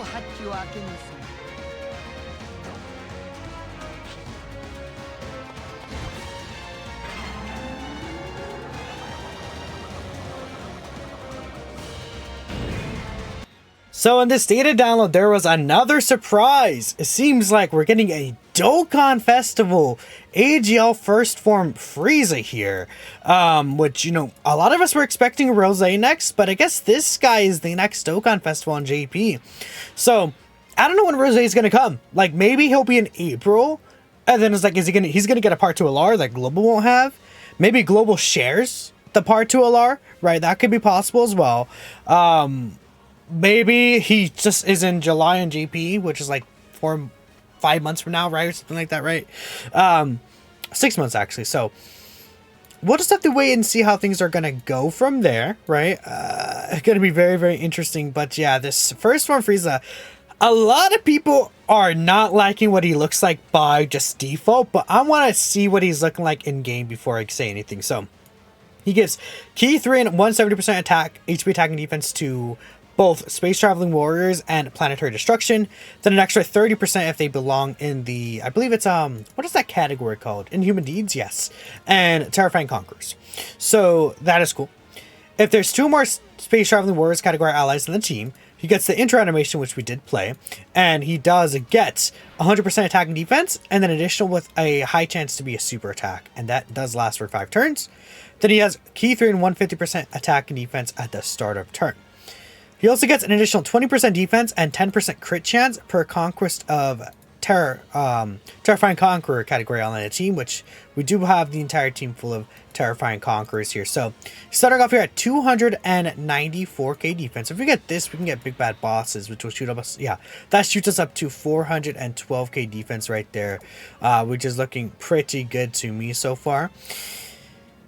ハッチを開けます。So in this data download, there was another surprise. It seems like we're getting a Dokkan Festival AGL First Form Frieza here. Which, you know, a lot of us were expecting Rose next, but I guess this guy is the next Dokkan Festival on JP. So, I don't know when Rose is going to come. Like, maybe he'll be in April, and then it's like, he's gonna get a part 2 LR that Global won't have? Maybe Global shares the part 2 LR, right? That could be possible as well. Maybe he just is in July on JP, which is like 5 months from now, right? Or something like that, right? 6 months, actually. So, we'll just have to wait and see how things are going to go from there, right? It's going to be very, very interesting. But yeah, this first one, Frieza, a lot of people are not liking what he looks like by just default, but I want to see what he's looking like in-game before I say anything. So, he gives Key 3 and 170% attack, HP attack and defense to both Space Traveling Warriors and Planetary Destruction. Then an extra 30% if they belong in the, I believe it's, what is that category called? Inhuman Deeds? Yes. And Terrifying Conquerors. So, that is cool. If there's 2 more Space Traveling Warriors category allies in the team, he gets the intro animation, which we did play, and he does get 100% attack and defense, and then additional with a high chance to be a super attack, and that does last for 5 turns. Then he has Key 3 and 150% attack and defense at the start of turn. He also gets an additional 20% defense and 10% crit chance per conquest of Terrifying Conqueror category on a team, which we do have the entire team full of Terrifying Conquerors here. So, starting off here at 294k defense. If we get this, we can get Big Bad Bosses, which will shoot us, yeah, that shoots us up to 412k defense right there, which is looking pretty good to me so far.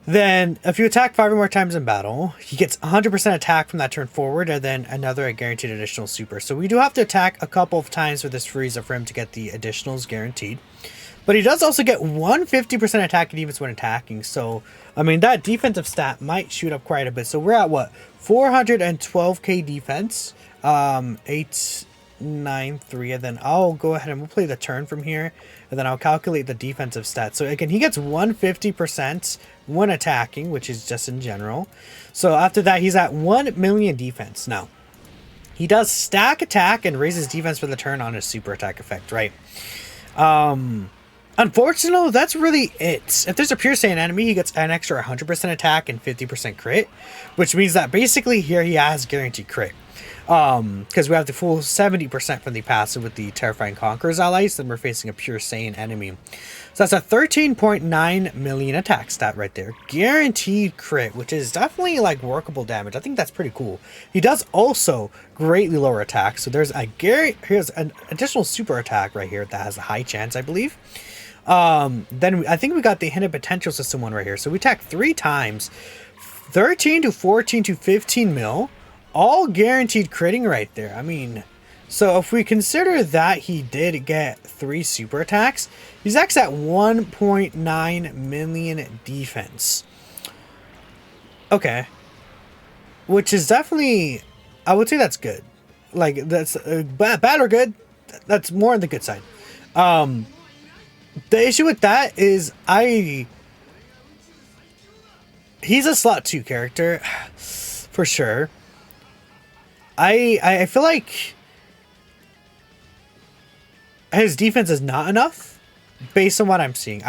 Then, if you attack 5 or more times in battle, he gets 100% attack from that turn forward, and then another guaranteed additional super. So we do have to attack a couple of times with this Frieza for him to get the additionals guaranteed. But he does also get 150% attack and defense when attacking. So, I mean, that defensive stat might shoot up quite a bit. So we're at, what, 412k defense, 893, and then I'll go ahead and we'll play the turn from here, and then I'll calculate the defensive stats. So again, he gets 150% when attacking, which is just in general. So after that, he's at 1 million defense. Now, he does stack attack and raises defense for the turn on his super attack effect, right? Unfortunately, that's really it. If there's a Pure Saiyan enemy, he gets an extra 100% attack and 50% crit, which means that basically here he has guaranteed crit. Because we have the full 70% from the passive with the Terrifying Conquerors allies, then we're facing a Pure Saiyan enemy. So that's a 13.9 million attack stat right there. Guaranteed crit, which is definitely like workable damage. I think that's pretty cool. He does also greatly lower attack. So there's here's an additional super attack right here that has a high chance, I believe. Then I think we got the Hidden Potential System one right here. So we attack 3 times, 13 to 14 to 15 mil. All guaranteed critting right there. I mean, so if we consider that he did get 3 super attacks, he's actually at 1.9 million defense. Okay. Which is definitely, I would say that's good. Like, that's bad or good, that's more on the good side. The issue with that is he's a slot 2 character, for sure. I feel like his defense is not enough based on what I'm seeing.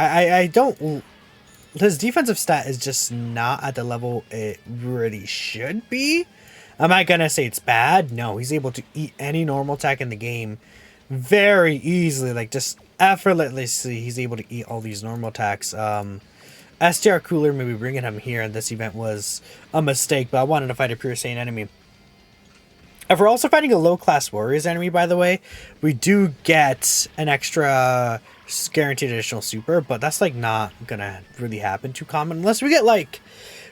His defensive stat is just not at the level it really should be. Am I gonna say it's bad? No, he's able to eat any normal attack in the game very easily, like just effortlessly. He's able to eat all these normal attacks. STR Cooler maybe bringing him here in this event was a mistake, but I wanted to fight a Pure Saiyan enemy. If we're also fighting a low-class Warriors enemy, by the way, we do get an extra guaranteed additional super, but that's, like, not gonna really happen too common. Unless we get, like,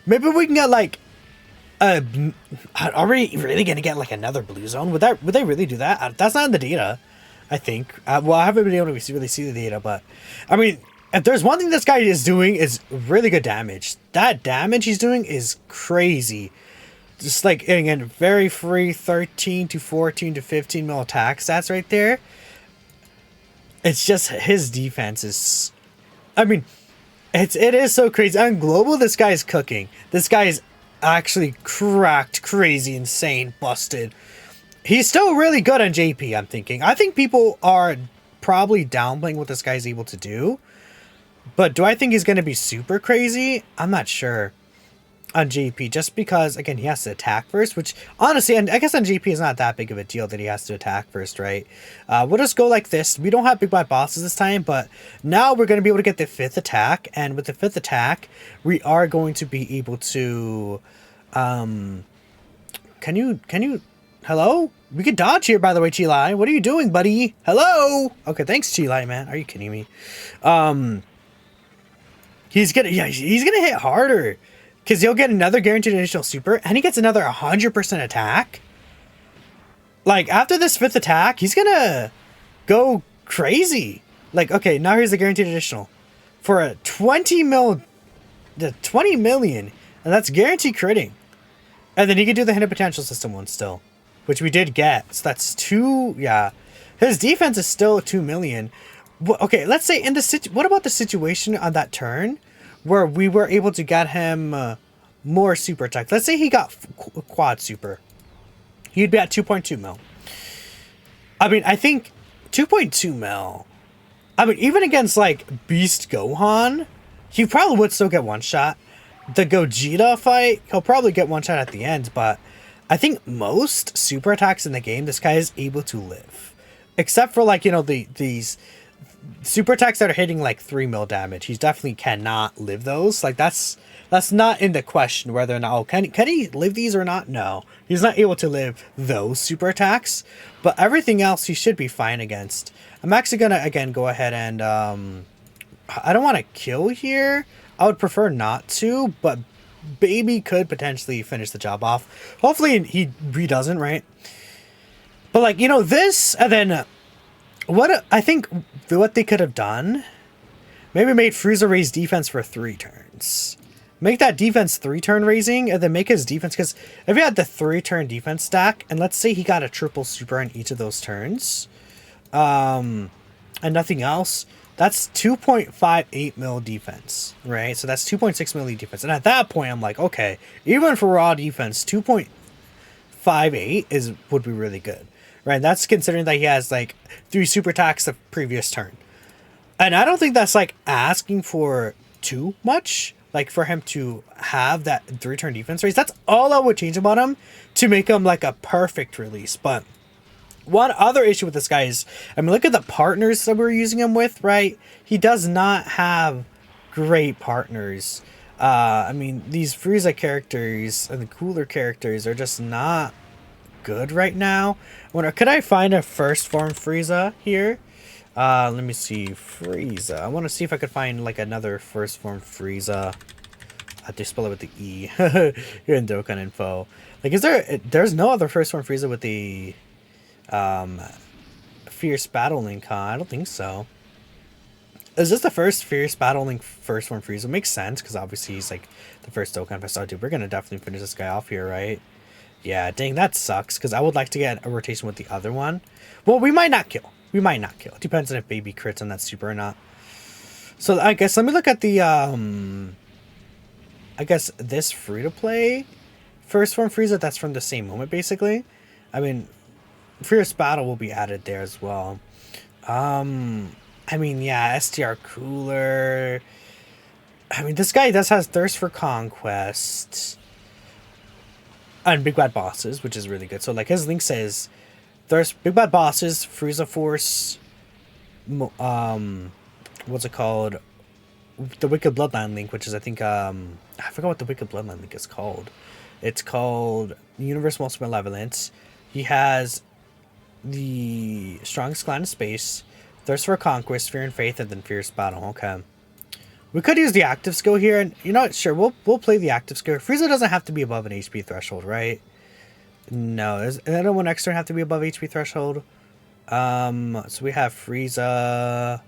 maybe we can get, like, are we really gonna get, like, another blue zone? Would they really do that? That's not in the data, I think. Well, I haven't been able to really see the data, but, I mean, if there's one thing this guy is doing is really good damage. That damage he's doing is crazy. Just like, again, very free 13 to 14 to 15 mil attack stats right there. It's just his defense is, I mean, it is so crazy. On global, this guy's cooking. This guy is actually cracked, crazy, insane, busted. He's still really good on JP, I'm thinking. I think people are probably downplaying what this guy's able to do. But do I think he's going to be super crazy? I'm not sure on JP, just because, again, he has to attack first, which, honestly, and I guess on JP is not that big of a deal that he has to attack first, right? We'll just go like this. We don't have big bad bosses this time, but now we're going to be able to get the 5th attack, and with the 5th attack, we are going to be able to, can you, hello? We can dodge here, by the way, Chilai. What are you doing, buddy? Hello? Okay, thanks, Chilai, man. Are you kidding me? He's gonna hit harder. Because he'll get another guaranteed additional super, and he gets another 100% attack. Like, after this 5th attack, he's gonna go crazy. Like, okay, now here's the guaranteed additional. For a 20 million, and that's guaranteed critting. And then he can do the hidden potential system one still, which we did get. So that's 2, yeah. His defense is still 2 million. Okay, let's say in the what about the situation on that turn where we were able to get him more super attack? Let's say he got quad super. He'd be at 2.2 mil. I mean, I think 2.2 mil. I mean, even against like Beast Gohan, he probably would still get one shot. The Gogeta fight, he'll probably get one shot at the end, but I think most super attacks in the game, this guy is able to live. Except for, like, you know, these super attacks that are hitting like 3 mil damage. He definitely cannot live those. Like, that's not in the question whether or not, oh, can he live these or not? No, he's not able to live those super attacks, but everything else he should be fine against. I'm actually gonna again go ahead and I don't want to kill here. I would prefer not to, but Baby could potentially finish the job off. Hopefully he doesn't, right? But, like, you know, this, and then what I think what they could have done, maybe made Frieza raise defense for 3 turns. Make that defense 3-turn raising, and then make his defense, because if he had the 3-turn defense stack, and let's say he got a triple super on each of those turns, and nothing else, that's 2.58 mil defense, right? So that's 2.6 mil defense. And at that point, I'm like, okay, even for raw defense, 2.58 would be really good, right? That's considering that he has like 3 super attacks the previous turn. And I don't think that's like asking for too much, like for him to have that 3-turn defense raise. That's all I would change about him to make him like a perfect release. But one other issue with this guy is, I mean, look at the partners that we're using him with, right? He does not have great partners. I mean, these Frieza characters and the cooler characters are just not good right now. Could I find a first form Frieza here? Let me see, Frieza. I want to see if I could find like another first form Frieza. I have to spell it with the E here in Dokkan info. Like, there's no other first form Frieza with the Fierce Battle Link, huh? I don't think so. Is this the first Fierce Battle Link first form Frieza? Makes sense, because obviously he's like the first Dokkanfest. Oh, dude, we're gonna definitely finish this guy off here, right? Yeah, dang, that sucks, because I would like to get a rotation with the other one. Well, we might not kill. We might not kill. It depends on if Baby crits on that super or not. So I guess let me look at the I guess this free-to-play first form Frieza. That's from the same moment, basically. I mean, Fierce Battle will be added there as well. I mean, yeah, STR Cooler. I mean, this guy does has Thirst for Conquest and Big Bad Bosses, which is really good. So, like, his link says Thirst, Big Bad Bosses, Frieza Force, what's it called? The Wicked Bloodline link, which is, I think, I forgot what the Wicked Bloodline link is called. It's called Universal Most Malevolence. He has the Strongest Clan in Space, Thirst for Conquest, Fear and Faith, and then Fierce Battle. Okay. We could use the active skill here, and you know what? Sure, we'll play the active skill. Frieza doesn't have to be above an HP threshold, right? No, does anyone extra have to be above HP threshold? So we have Frieza,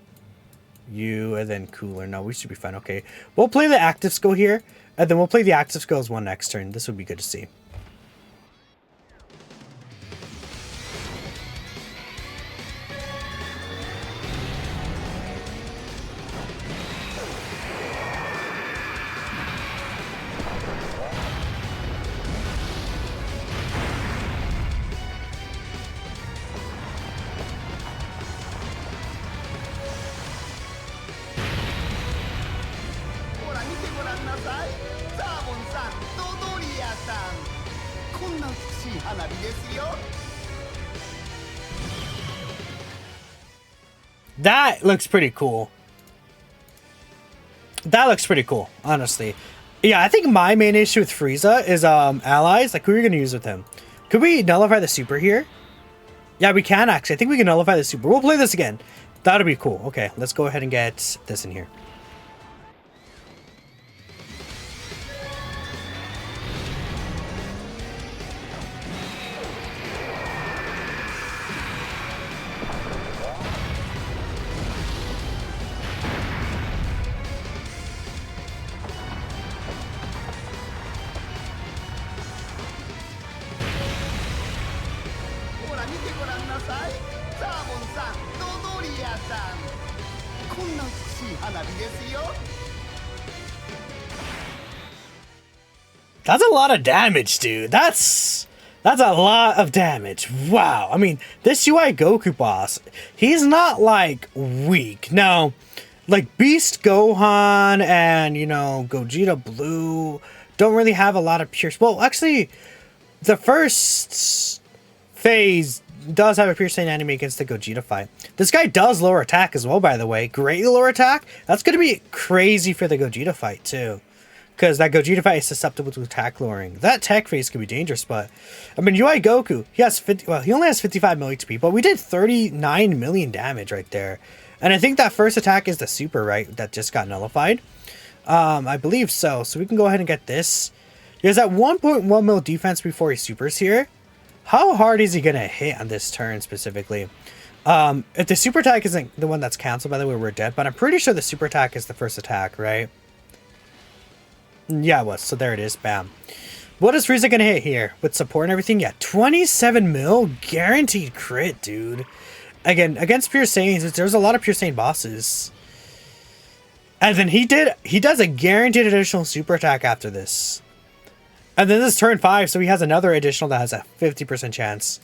you, and then Cooler. No, we should be fine. Okay, we'll play the active skill here, and then we'll play the active skills one next turn. This would be good to see. That looks pretty cool. That looks pretty cool, honestly. Yeah, I think my main issue with Frieza is allies. Like, who are you going to use with him? Could we nullify the super here? Yeah, we can actually. I think we can nullify the super. We'll play this again. That'll be cool. Okay, let's go ahead and get this in here. That's a lot of damage, dude. That's a lot of damage. Wow. I mean, this UI Goku boss, he's not like weak. No, like Beast Gohan and, you know, Gogeta Blue don't really have a lot of pure. Well, actually, the first phase does have a pure Saiyan enemy against the Gogeta fight. This guy does lower attack as well, by the way. Great lower attack. That's going to be crazy for the Gogeta fight, too. Because that Gogeta fight is susceptible to attack lowering. That tech phase could be dangerous, but... I mean, UI Goku, he has 50... Well, he only has 55 million HP, but we did 39 million damage right there. And I think that first attack is the super, right? That just got nullified. I believe so. So we can go ahead and get this. He has that 1.1 mil defense before he supers here. How hard is he going to hit on this turn specifically? If the super attack isn't the one that's canceled, by the way, we're dead. But I'm pretty sure the super attack is the first attack, right? Yeah, it was. So there it is. Bam. What is Frieza going to hit here? With support and everything? Yeah, 27 mil. Guaranteed crit, dude. Again, against Pure Saiyans, there's a lot of Pure Saiyan bosses. And then he does a guaranteed additional super attack after this. And then this is turn 5, so he has another additional that has a 50% chance.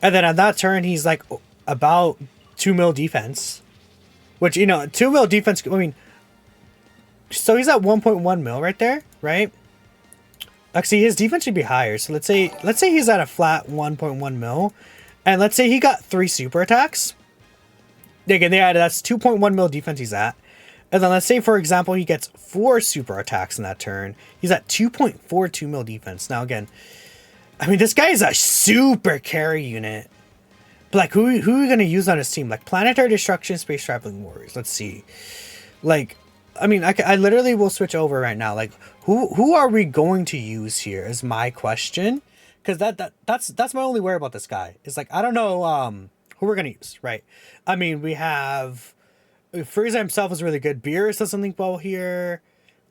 And then on that turn, he's like about 2 mil defense. Which, you know, 2 mil defense, I mean... So he's at 1.1 mil right there, right? Actually, his defense should be higher. So let's say he's at a flat 1.1 mil. And let's say he got 3 super attacks. Again, that's 2.1 mil defense he's at. And then let's say, for example, he gets 4 super attacks in that turn. He's at 2.42 mil defense. Now, again, I mean, this guy is a super carry unit. But, like, who are we going to use on his team? Like, Planetary Destruction, Space Traveling Warriors. Let's see. Like... I mean, I literally will switch over right now. Like, who are we going to use here is my question. Because that's my only worry about this guy. It's like, I don't know who we're going to use, right? I mean, we have... Frieza himself is really good. Beerus does something well here.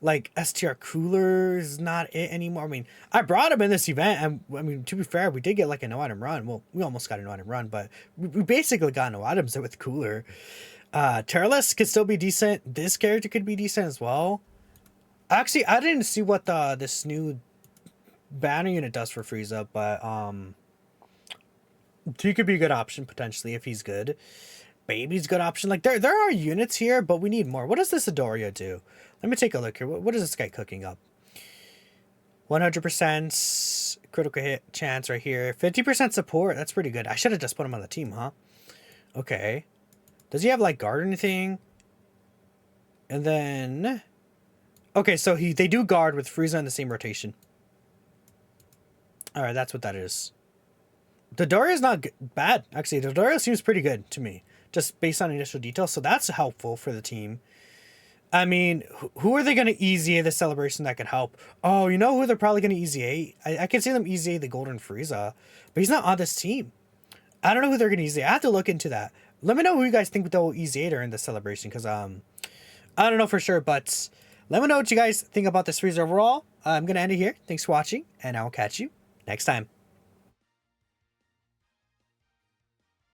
Like, STR Cooler is not it anymore. I mean, I brought him in this event. And, I mean, to be fair, we did get, like, a no-item run. Well, we almost got a no-item run. But we basically got no items with Cooler. Terraless could still be decent. This character could be decent as well. Actually, I didn't see what this new banner unit does for Frieza, but he could be a good option potentially if he's good. Baby's good option. Like there are units here, but we need more. What does this Adoria do? Let me take a look here. What is this guy cooking up? 100% critical hit chance right here. 50% support. That's pretty good. I should have just put him on the team, huh? Okay. Does he have, like, guard or anything? And then... Okay, so they do guard with Frieza in the same rotation. Alright, that's what that is. Dodoria is not bad. Actually, Dodoria seems pretty good to me. Just based on initial details. So that's helpful for the team. I mean, who are they going to easy A the celebration that could help? Oh, you know who they're probably going to easy A? I can see them easy A the Golden Frieza. But he's not on this team. I don't know who they're going to easy A. I have to look into that. Let me know who you guys think they'll easy A during the celebration, because I don't know for sure, but let me know what you guys think about this Frieza overall. I'm going to end it here. Thanks for watching, and I will catch you next time.